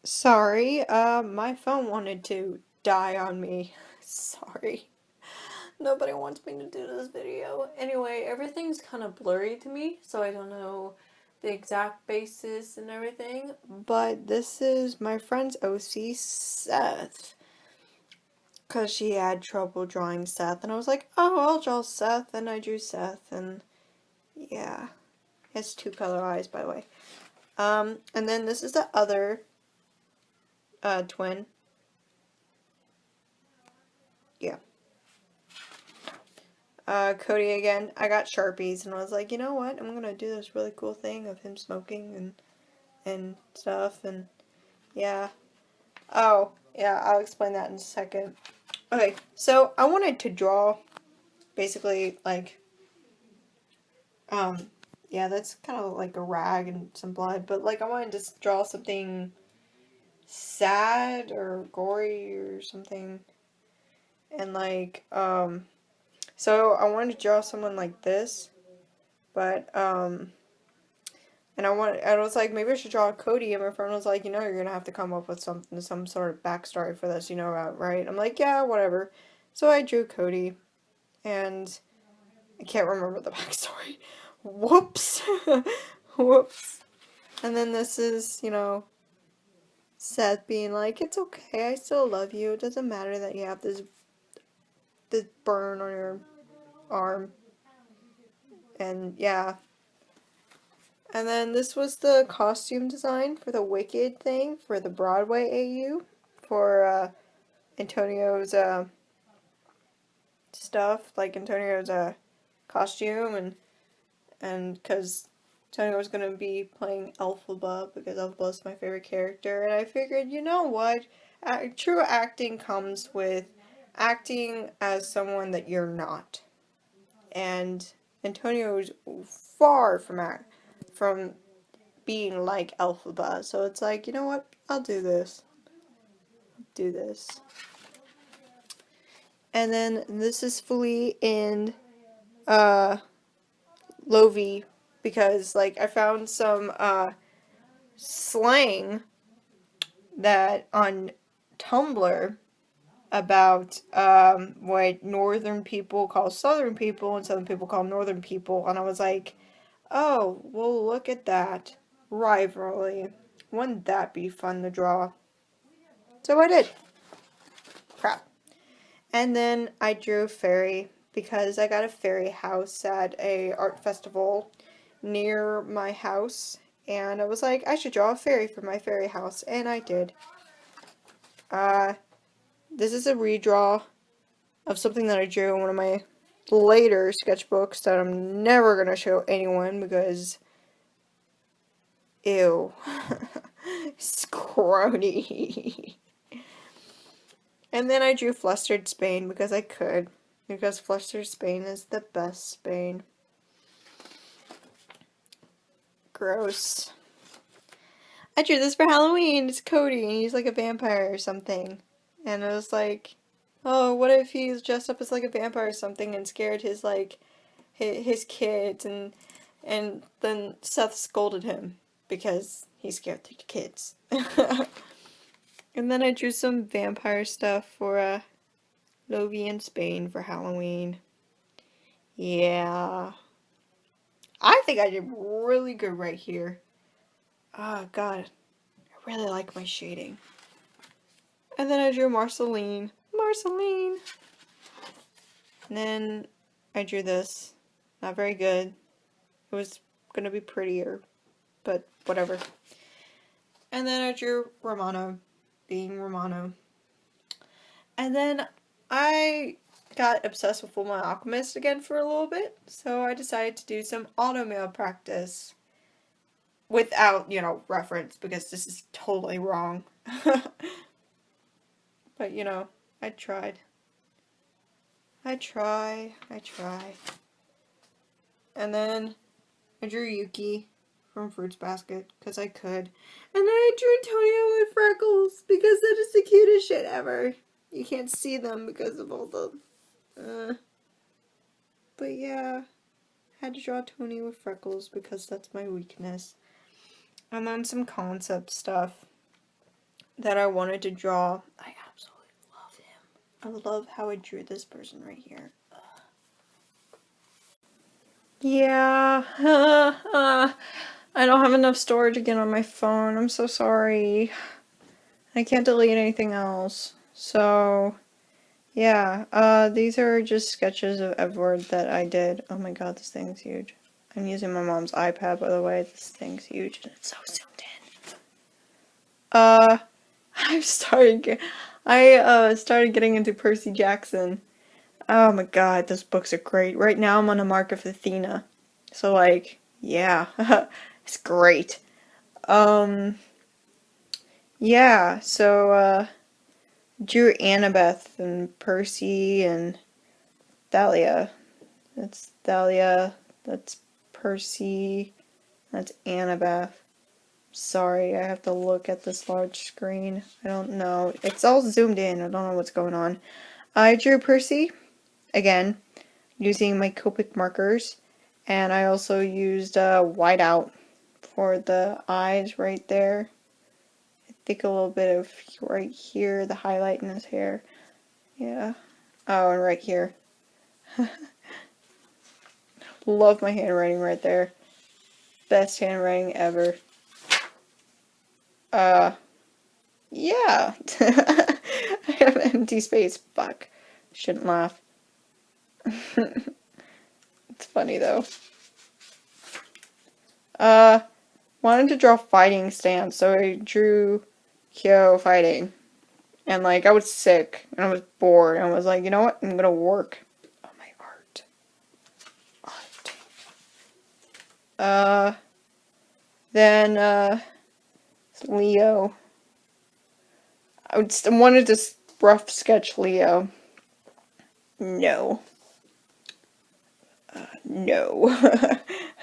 Sorry, my phone wanted to die on me. Sorry. Nobody wants me to do this video. Anyway, everything's kind of blurry to me, so I don't know the exact basis and everything. But this is my friend's OC, Seth. Because she had trouble drawing Seth, and I was like, oh, I'll draw Seth, and I drew Seth, and yeah. He has two color eyes, by the way. And then this is the other, twin. Yeah. Cody again. I got Sharpies and I was like, you know what? I'm gonna do this really cool thing of him smoking and stuff and yeah. Oh, yeah, I'll explain that in a second. Okay, so I wanted to draw basically like um yeah, that's kind of like a rag and some blood, but like I wanted to draw something sad or gory or something and like so I wanted to draw someone like this, but and I was like, maybe I should draw Cody, and my friend was like, you're gonna have to come up with some sort of backstory for this, right? I'm like, yeah, whatever. So I drew Cody, and I can't remember the backstory. Whoops. Whoops. And then this is, Seth being like, it's okay, I still love you. It doesn't matter that you have this burn on your arm. And yeah. And then this was the costume design for the Wicked thing for the Broadway AU for Antonio's stuff, like Antonio's costume, and because Antonio was gonna be playing Elphaba because Elphaba's my favorite character, and I figured, you know what, true acting comes with acting as someone that you're not, and Antonio is far from being like Elphaba, so it's like, you know what, I'll do this. Do this. And then this is fully in Lovi because like I found some slang that on Tumblr about what northern people call southern people and southern people call northern people, and I was like, oh, well, look at that rivalry. Wouldn't that be fun to draw? So I did. Crap. And then I drew a fairy because I got a fairy house at a art festival near my house, and I was like, I should draw a fairy for my fairy house, and I did. This is a redraw of something that I drew in one of my later sketchbooks that I'm never gonna show anyone because, ew, scrawny. And then I drew Flustered Spain because I could, because Flustered Spain is the best Spain. Gross. I drew this for Halloween. It's Cody, and he's like a vampire or something. And I was like, oh, what if he's dressed up as like a vampire or something and scared his like his kids, and then Seth scolded him because he scared the kids. And then I drew some vampire stuff for Lovi in Spain for Halloween. Yeah. I think I did really good right here. Oh god, I really like my shading. And then I drew Marceline. Marceline! And then I drew this. Not very good. It was gonna be prettier, but whatever. And then I drew Romano, being Romano. And then I got obsessed with Fullmetal Alchemist again for a little bit, so I decided to do some automail practice. Without, reference, because this is totally wrong. But, I tried. I try. And then I drew Yuki from Fruits Basket, because I could. And then I drew Antonio with freckles, because that is the cutest shit ever. You can't see them because of all the... But yeah, I had to draw Tony with freckles, because that's my weakness. And then some concept stuff. that I wanted to draw. I absolutely love him. I love how I drew this person right here. Yeah, I don't have enough storage again on my phone. I'm so sorry. I can't delete anything else. So, yeah, these are just sketches of Edward that I did. Oh my god, this thing's huge. I'm using my mom's iPad, by the way. This thing's huge and it's so zoomed in. Uh, I started getting into Percy Jackson. Oh my god, those books are great. Right now I'm on a mark of Athena. So like, yeah, it's great. Um, yeah, so drew Annabeth and Percy and Thalia. That's Thalia, that's Percy, that's Annabeth. Sorry, I have to look at this large screen. I don't know. It's all zoomed in. I don't know what's going on. I drew Percy, again, using my Copic markers. And I also used whiteout for the eyes right there. I think a little bit of right here, the highlight in his hair. Yeah. Oh, and right here. Love my handwriting right there. Best handwriting ever. Yeah. I have empty space. Fuck. Shouldn't laugh. It's funny though. Wanted to draw fighting stance, so I drew Kyo fighting. And like, I was sick, and I was bored, and I was like, you know what? I'm gonna work on my art. Then, Leo. Wanted to rough sketch Leo. No. No.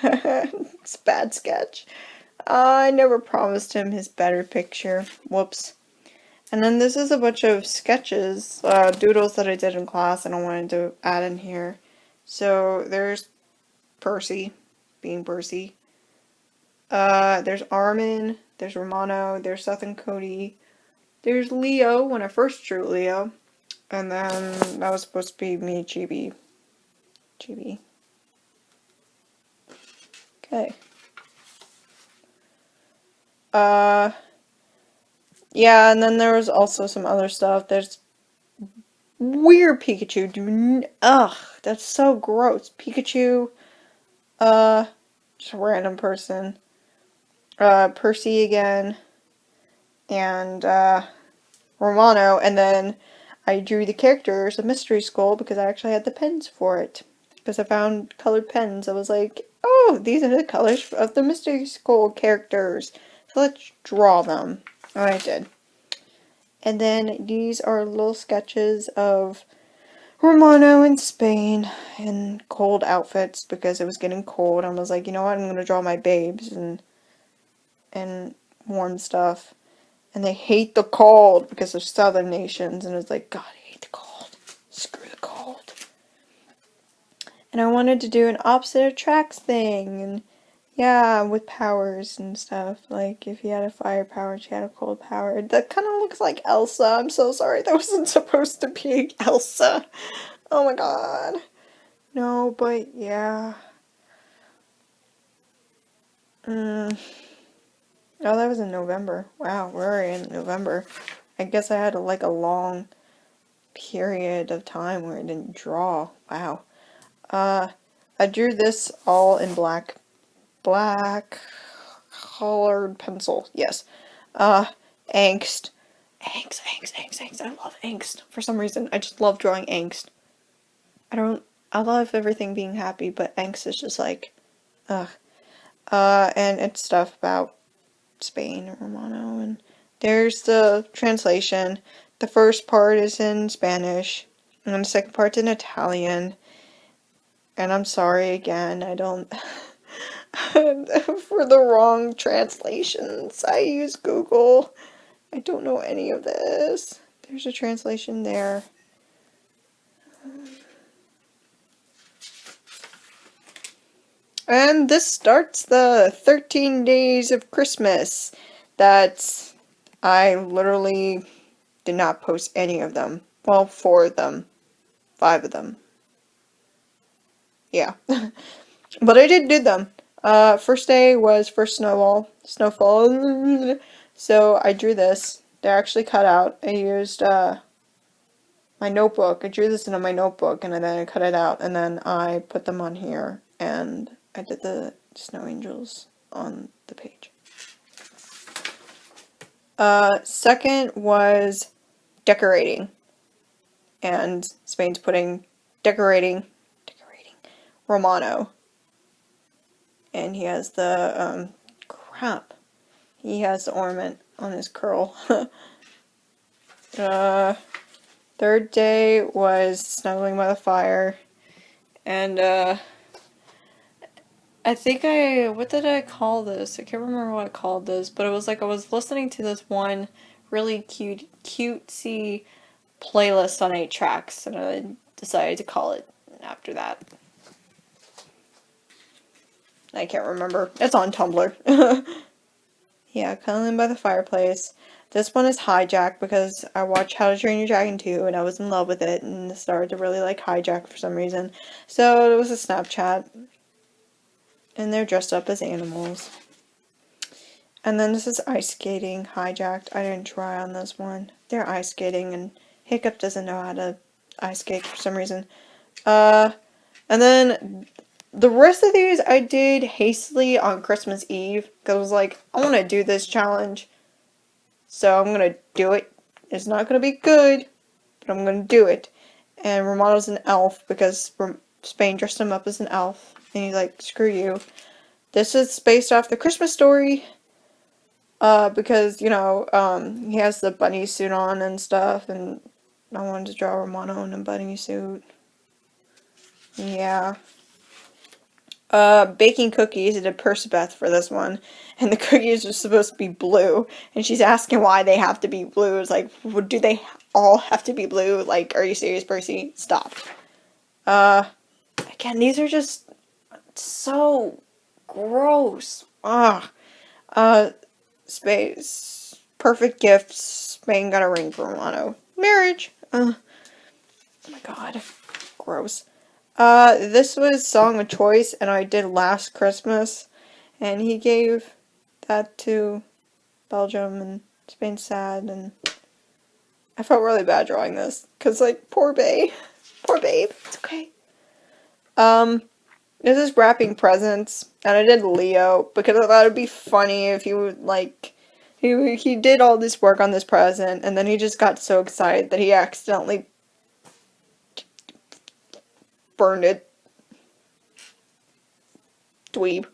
It's a bad sketch. I never promised him his better picture. Whoops. And then this is a bunch of sketches, doodles that I did in class and I wanted to add in here. So there's Percy, being Percy. There's Armin, there's Romano, there's Seth and Cody. There's Leo, when I first drew Leo. And then that was supposed to be me, Chibi. Chibi. Okay. Yeah, and then there was also some other stuff. There's weird Pikachu. Ugh, that's so gross. Pikachu, just a random person. Percy again. And, Romano. And then I drew the characters of Mystery School because I actually had the pens for it. Because I found colored pens. I was like, oh, these are the colors of the Mystery School characters. So let's draw them. And I did. And then these are little sketches of Romano in Spain in cold outfits because it was getting cold. I was like, you know what, I'm going to draw my babes and warm stuff. And they hate the cold because they're southern nations. And it's like, God, I hate the cold. Screw the cold. And I wanted to do an opposite attracts thing. And yeah, with powers and stuff. Like, if he had a fire power, she had a cold power. That kind of looks like Elsa. I'm so sorry. That wasn't supposed to be Elsa. Oh my god. No, but yeah. Oh, that was in November. Wow, we're already in November. I guess I had like a long period of time where I didn't draw. Wow. I drew this all in black colored pencil. Yes. Angst. Angst. I love angst. For some reason, I just love drawing angst. I love everything being happy, but angst is just like, ugh. And it's stuff about Spain or Romano, and there's the translation. The first part is in Spanish, and then the second part's in Italian. And I'm sorry again, I don't for the wrong translations. I use Google. I don't know any of this. There's a translation there. And this starts the 13 days of Christmas. That's I literally did not post any of them. Well, 4 of them. 5 of them. Yeah. But I did do them. First day was first snowfall. So I drew this. They're actually cut out. I used my notebook. I drew this into my notebook and then I cut it out and then I put them on here and I did the snow angels on the page. Second was decorating. And Spain's putting decorating Romano. And he has the, crap. He has the ornament on his curl. Third day was snuggling by the fire. And, I think what did I call this? I can't remember what I called this, but it was like I was listening to this one really cutesy playlist on 8 tracks, and I decided to call it after that. I can't remember. It's on Tumblr. Yeah, cuddling by the fireplace. This one is Hijack because I watched How to Train Your Dragon 2 and I was in love with it and started to really like Hijack for some reason. So it was a Snapchat. And they're dressed up as animals. And then this is ice skating, Hijacked. I didn't try on this one. They're ice skating and Hiccup doesn't know how to ice skate for some reason. And then the rest of these I did hastily on Christmas Eve. Because I was like, I want to do this challenge. So I'm going to do it. It's not going to be good. But I'm going to do it. And Romano's an elf because Spain dressed him up as an elf. And he's like, screw you. This is based off the Christmas story. Because, you know, he has the bunny suit on and stuff. And I wanted to draw Romano in a bunny suit. Yeah. Baking cookies. I did Persebeth for this one. And the cookies are supposed to be blue. And she's asking why they have to be blue. It's like, do they all have to be blue? Like, are you serious, Percy? Stop. Again, these are just so gross. Ugh. Space. Perfect gifts. Spain got a ring for Romano. Marriage. Oh my god. Gross. This was Song of Choice, and I did last Christmas, and he gave that to Belgium, and Spain's sad, and I felt really bad drawing this, because, like, poor babe. Poor babe. It's okay. This is wrapping presents, and I did Leo, because I thought it'd be funny if he would, like, he did all this work on this present, and then he just got so excited that he accidentally burned it. Dweeb.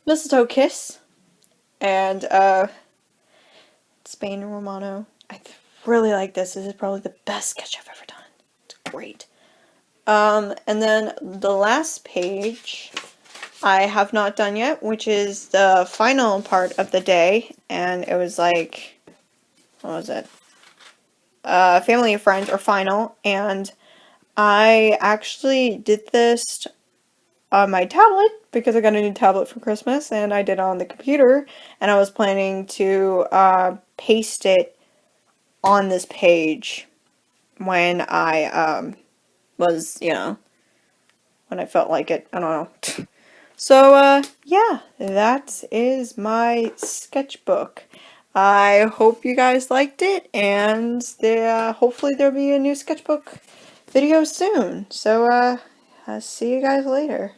Mistletoe Kiss, and, Spain and Romano. I really like this. This is probably the best sketch I've ever done. It's great. And then the last page I have not done yet, which is the final part of the day, and it was like, what was it? Family and Friends, or final, and I actually did this on my tablet, because I got a new tablet for Christmas, and I did it on the computer, and I was planning to, paste it on this page when I, was, you know, when I felt like it. I don't know. So, yeah, that is my sketchbook. I hope you guys liked it, and hopefully there'll be a new sketchbook video soon. So, I'll see you guys later.